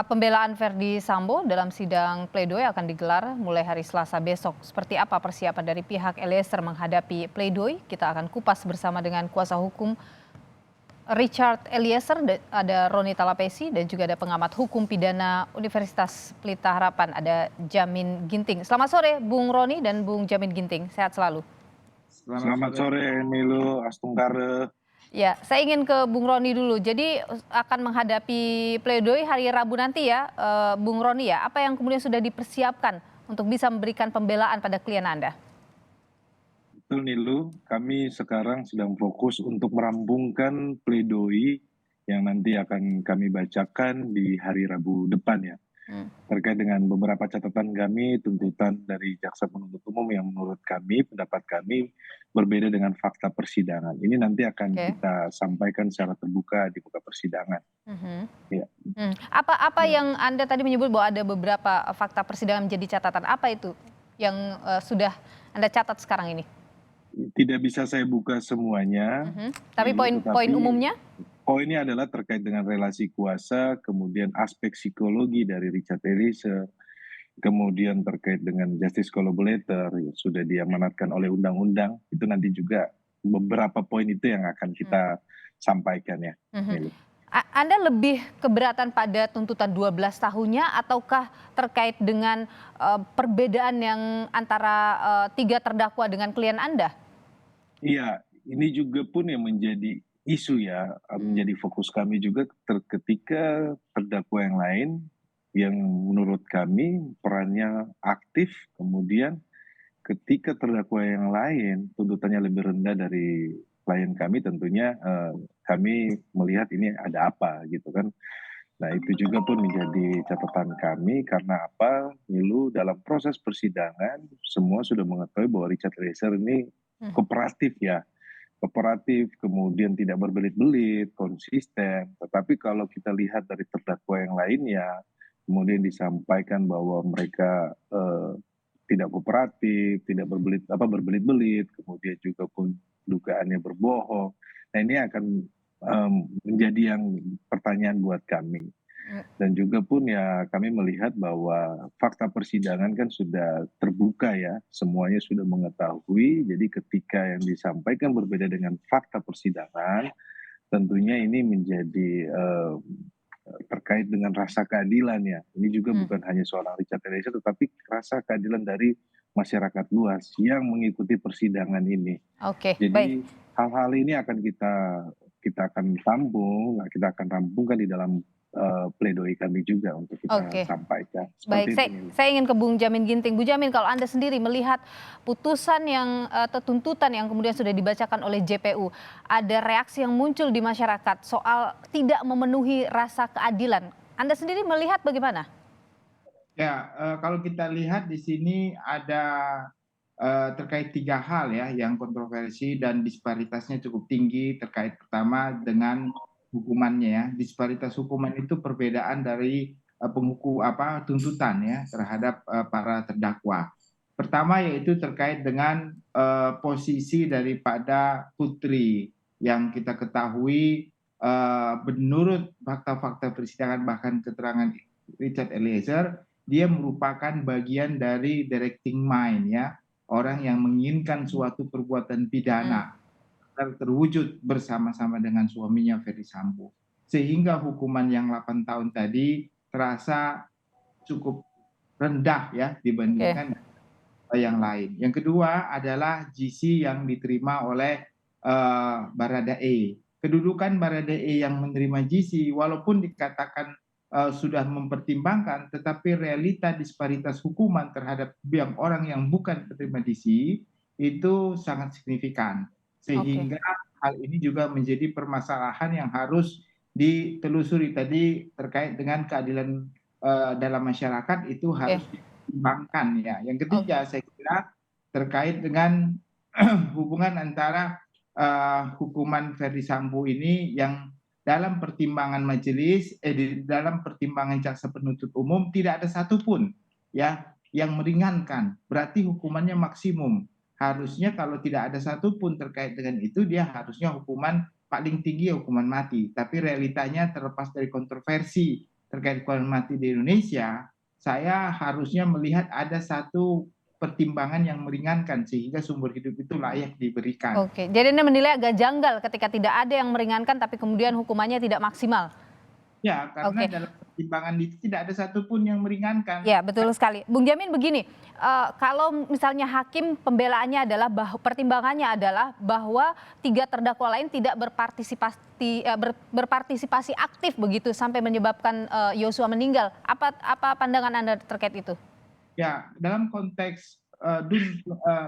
Pembelaan Verdi Sambo dalam sidang pledoi akan digelar mulai hari Selasa besok. Seperti apa persiapan dari pihak Eliezer menghadapi pledoi? Kita akan kupas bersama dengan kuasa hukum Richard Eliezer, ada Roni Talapesi, dan juga ada pengamat hukum pidana Universitas Pelita Harapan, ada Jamin Ginting. Selamat sore Bung Roni dan Bung Jamin Ginting, sehat selalu. Selamat sore Nilu Astungkare. Ya, saya ingin ke Bung Roni dulu. Jadi akan menghadapi pledoi hari Rabu nanti ya, Bung Roni ya. Apa yang kemudian sudah dipersiapkan untuk bisa memberikan pembelaan pada klien Anda? Betul Nilu, kami sekarang sedang fokus untuk merampungkan pledoi yang nanti akan kami bacakan di hari Rabu depan ya. Terkait dengan beberapa catatan kami, tuntutan dari jaksa penuntut umum yang menurut kami, pendapat kami berbeda dengan fakta persidangan. Ini nanti akan kita sampaikan secara terbuka di muka persidangan. Ya. Apa yang Anda tadi menyebut bahwa ada beberapa fakta persidangan menjadi catatan? Apa itu yang sudah Anda catat sekarang ini? Tidak bisa saya buka semuanya. Tapi poin umumnya? Poinnya adalah terkait dengan relasi kuasa, kemudian aspek psikologi dari Richard Eliezer, kemudian terkait dengan justice collaborator yang sudah diamanatkan oleh undang-undang, itu nanti juga beberapa poin itu yang akan kita sampaikan ya. Anda lebih keberatan pada tuntutan 12 tahunnya ataukah terkait dengan perbedaan yang antara 3 terdakwa dengan klien Anda? Iya, ini juga pun yang menjadi isu ya, menjadi fokus kami juga ketika terdakwa yang lain yang menurut kami perannya aktif, kemudian ketika terdakwa yang lain tuntutannya lebih rendah dari klien kami, tentunya kami melihat ini ada apa gitu kan. Nah itu juga pun menjadi catatan kami karena apa, Nilu, dalam proses persidangan semua sudah mengetahui bahwa Richard Eliezer ini kooperatif ya, kooperatif, kemudian tidak berbelit-belit, konsisten. Tetapi kalau kita lihat dari terdakwa yang lainnya, kemudian disampaikan bahwa mereka tidak kooperatif, tidak berbelit-belit, kemudian juga pun dugaannya berbohong. Nah ini akan menjadi yang pertanyaan buat kami. Dan juga pun ya kami melihat bahwa fakta persidangan kan sudah terbuka ya, semuanya sudah mengetahui. Jadi ketika yang disampaikan berbeda dengan fakta persidangan, tentunya ini menjadi terkait dengan rasa keadilan ya. Ini juga bukan hanya seorang Richard Eliezer, tetapi rasa keadilan dari masyarakat luas yang mengikuti persidangan ini. Oke, Jadi baik. hal-hal ini akan kita akan tampung, kita akan rampungkan di dalam pledoi kami juga untuk kita sampaikan. Baik, Seperti itu. saya ingin ke Bung Jamin Ginting. Bu Jamin, kalau Anda sendiri melihat putusan yang atau tuntutan yang kemudian sudah dibacakan oleh JPU, ada reaksi yang muncul di masyarakat soal tidak memenuhi rasa keadilan. Anda sendiri melihat bagaimana? Ya, kalau kita lihat di sini ada terkait 3 hal ya yang kontroversi dan disparitasnya cukup tinggi. Terkait pertama dengan hukumannya ya, disparitas hukuman itu perbedaan dari tuntutan ya terhadap para terdakwa. Pertama yaitu terkait dengan posisi daripada Putri yang kita ketahui menurut fakta-fakta persidangan bahkan keterangan Richard Eliezer, dia merupakan bagian dari directing mind ya, orang yang menginginkan suatu perbuatan pidana terwujud bersama-sama dengan suaminya Ferdi Sambo. Sehingga hukuman yang 8 tahun tadi terasa cukup rendah ya dibandingkan yang lain. Yang kedua adalah GC yang diterima oleh Baradae. Kedudukan Baradae yang menerima GC walaupun dikatakan sudah mempertimbangkan, tetapi realita disparitas hukuman terhadap orang yang bukan penerima GC itu sangat signifikan. Sehingga hal ini juga menjadi permasalahan yang harus ditelusuri tadi terkait dengan keadilan dalam masyarakat itu harus dipertimbangkan ya. Yang ketiga saya kira terkait dengan hubungan antara hukuman Ferdi Sambo ini yang dalam pertimbangan majelis, dalam pertimbangan jaksa penuntut umum tidak ada satupun ya yang meringankan. Berarti hukumannya maksimum. Harusnya kalau tidak ada satupun terkait dengan itu, dia harusnya hukuman paling tinggi hukuman mati. Tapi realitanya terlepas dari kontroversi terkait hukuman mati di Indonesia, saya harusnya melihat ada satu pertimbangan yang meringankan sehingga sumber hidup itu layak diberikan. Oke, jadi Anda menilai agak janggal ketika tidak ada yang meringankan tapi kemudian hukumannya tidak maksimal. Ya, karena Oke. dalam pertimbangan itu tidak ada satupun yang meringankan. Ya, betul sekali. Bung Jamin begini, kalau misalnya hakim pembelaannya adalah pertimbangannya adalah bahwa 3 terdakwa lain tidak berpartisipasi aktif begitu sampai menyebabkan Yosua meninggal. Apa pandangan Anda terkait itu? Ya, dalam konteks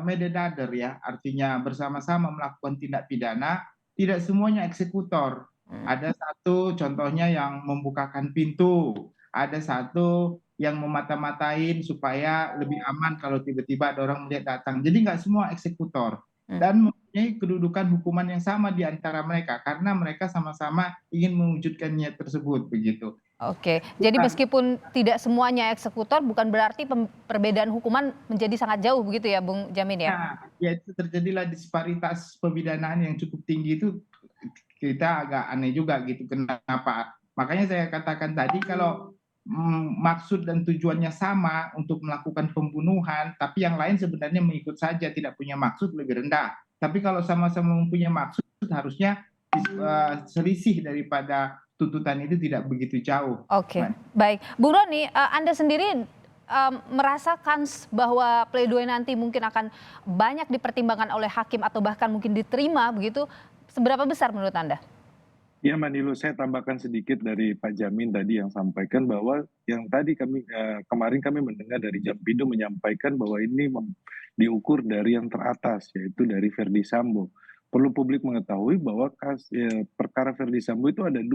mededader ya, artinya bersama-sama melakukan tindak pidana, tidak semuanya eksekutor. Ada satu contohnya yang membukakan pintu, ada satu yang memata-matain supaya lebih aman kalau tiba-tiba ada orang melihat datang. Jadi nggak semua eksekutor dan mempunyai kedudukan hukuman yang sama di antara mereka karena mereka sama-sama ingin mewujudkan niat tersebut begitu. Oke, jadi meskipun tidak semuanya eksekutor bukan berarti perbedaan hukuman menjadi sangat jauh begitu ya Bung Jamin ya? Nah, ya itu terjadilah disparitas pemidanaan yang cukup tinggi itu kita agak aneh juga gitu kenapa. Makanya saya katakan tadi kalau maksud dan tujuannya sama untuk melakukan pembunuhan, tapi yang lain sebenarnya mengikut saja tidak punya maksud lebih rendah. Tapi kalau sama-sama mempunyai maksud harusnya selisih daripada tuntutan itu tidak begitu jauh. Oke, baik. Bung Roni, Anda sendiri merasakan bahwa pledoi nanti mungkin akan banyak dipertimbangkan oleh hakim atau bahkan mungkin diterima begitu, seberapa besar menurut Anda? Ya Manilu, saya tambahkan sedikit dari Pak Jamin tadi yang sampaikan bahwa yang tadi kemarin kami mendengar dari Jampindo menyampaikan bahwa ini diukur dari yang teratas, yaitu dari Verdi Sambo. Perlu publik mengetahui bahwa perkara Verdi Sambo itu ada 2.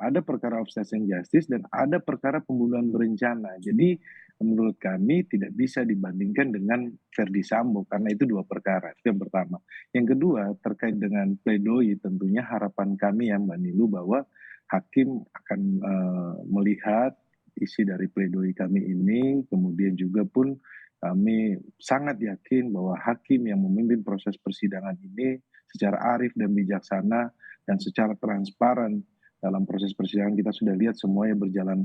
Ada perkara obstruction justice dan ada perkara pembunuhan berencana. Jadi menurut kami tidak bisa dibandingkan dengan Verdi Sambo karena itu 2 perkara. Itu yang pertama. Yang kedua terkait dengan pledoi tentunya harapan kami ya Mbak Nilu bahwa hakim akan melihat isi dari pledoi kami ini, kemudian juga pun kami sangat yakin bahwa hakim yang memimpin proses persidangan ini secara arif dan bijaksana dan secara transparan dalam proses persidangan kita sudah lihat semuanya berjalan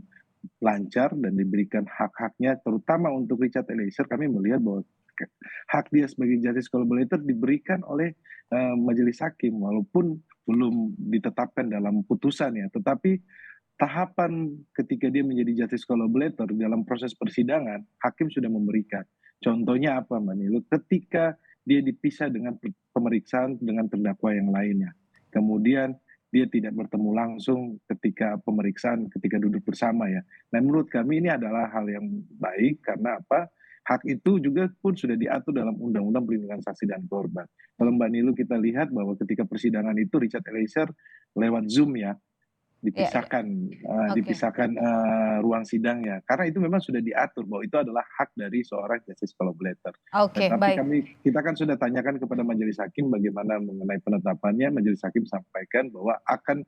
lancar dan diberikan hak-haknya, terutama untuk Richard Eliezer kami melihat bahwa hak dia sebagai justice collaborator diberikan oleh majelis hakim walaupun belum ditetapkan dalam putusan ya, tetapi tahapan ketika dia menjadi justice collaborator dalam proses persidangan hakim sudah memberikan. Contohnya apa Mbak Nilu? Ketika dia dipisah dengan pemeriksaan dengan terdakwa yang lainnya. Kemudian dia tidak bertemu langsung ketika pemeriksaan, ketika duduk bersama ya. Nah menurut kami ini adalah hal yang baik karena apa? Hak itu juga pun sudah diatur dalam Undang-Undang Perlindungan Saksi dan Korban. Kalau Mbak Nilu kita lihat bahwa ketika persidangan itu Richard Eliezer lewat Zoom ya, dipisahkan ruang sidangnya karena itu memang sudah diatur bahwa itu adalah hak dari seorang justice collaborator. Oke, tapi baik. kita kan sudah tanyakan kepada majelis hakim bagaimana mengenai penetapannya, majelis hakim sampaikan bahwa akan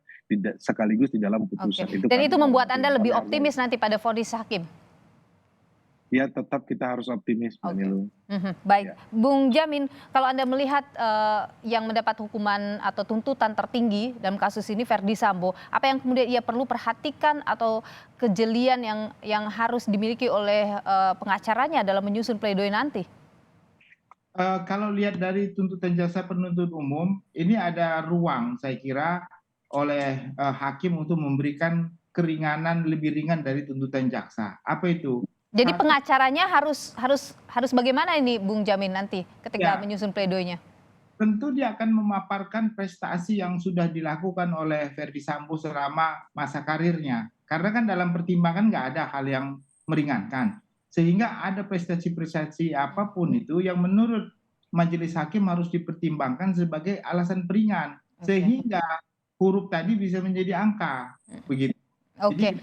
sekaligus di dalam putusan. Oke. Dan itu membuat Anda lebih optimis nanti pada vonis hakim? Ya tetap kita harus optimis Mbak Nilu. Baik, Bung Jamin, kalau Anda melihat yang mendapat hukuman atau tuntutan tertinggi dalam kasus ini Verdi Sambo, apa yang kemudian ia perlu perhatikan atau kejelian yang harus dimiliki oleh pengacaranya dalam menyusun pledoi nanti? Kalau lihat dari tuntutan jaksa penuntut umum, ini ada ruang saya kira oleh hakim untuk memberikan keringanan lebih ringan dari tuntutan jaksa. Apa itu? Jadi pengacaranya harus bagaimana ini Bung Jamin nanti ketika menyusun pledoinya? Tentu dia akan memaparkan prestasi yang sudah dilakukan oleh Verdi Sambo selama masa karirnya. Karena kan dalam pertimbangan nggak ada hal yang meringankan. Sehingga ada prestasi-prestasi apapun itu yang menurut majelis hakim harus dipertimbangkan sebagai alasan peringan. Sehingga huruf tadi bisa menjadi angka. Begitu. Jadi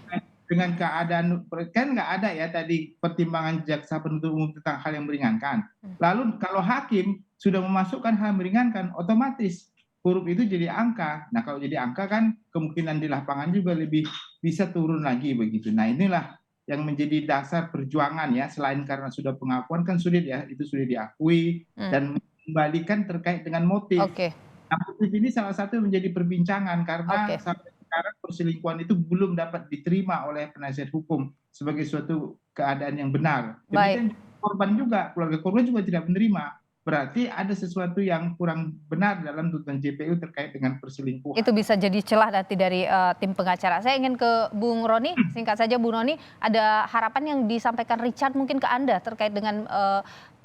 dengan keadaan kan nggak ada ya tadi pertimbangan jaksa penuntut umum tentang hal yang meringankan. Lalu kalau hakim sudah memasukkan hal yang meringankan, otomatis huruf itu jadi angka. Nah kalau jadi angka kan kemungkinan di lapangan juga lebih bisa turun lagi begitu. Nah inilah yang menjadi dasar perjuangan ya, selain karena sudah pengakuan kan sulit ya, itu sudah diakui dan mengembalikan terkait dengan motif. Nah motif ini salah satu menjadi perbincangan karena sampai sekarang perselingkuhan itu belum dapat diterima oleh penasihat hukum sebagai suatu keadaan yang benar. Baik, Demikian korban juga, keluarga korban juga tidak menerima. Berarti ada sesuatu yang kurang benar dalam tuntutan JPU terkait dengan perselingkuhan. itu bisa jadi celah nanti dari tim pengacara. Saya ingin ke Bung Roni, singkat saja Bung Roni, ada harapan yang disampaikan Richard mungkin ke Anda terkait dengan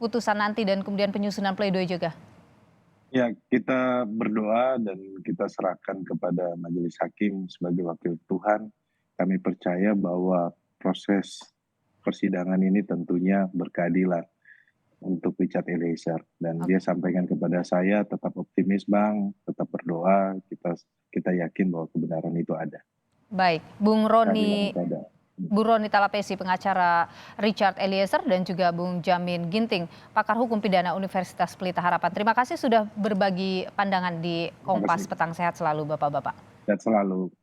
putusan nanti dan kemudian penyusunan pledoi juga. Ya, kita berdoa dan kita serahkan kepada majelis hakim sebagai wakil Tuhan. Kami percaya bahwa proses persidangan ini tentunya berkeadilan untuk Richard Eliezer, dan dia sampaikan kepada saya tetap optimis Bang, tetap berdoa, kita yakin bahwa kebenaran itu ada. Baik, Bung Keadilan Roni itu ada. Bu Roni Talapesi, pengacara Richard Eliezer, dan juga Bung Jamin Ginting, pakar hukum pidana Universitas Pelita Harapan. Terima kasih sudah berbagi pandangan di Kompas Petang. Sehat selalu Bapak-Bapak. Sehat selalu.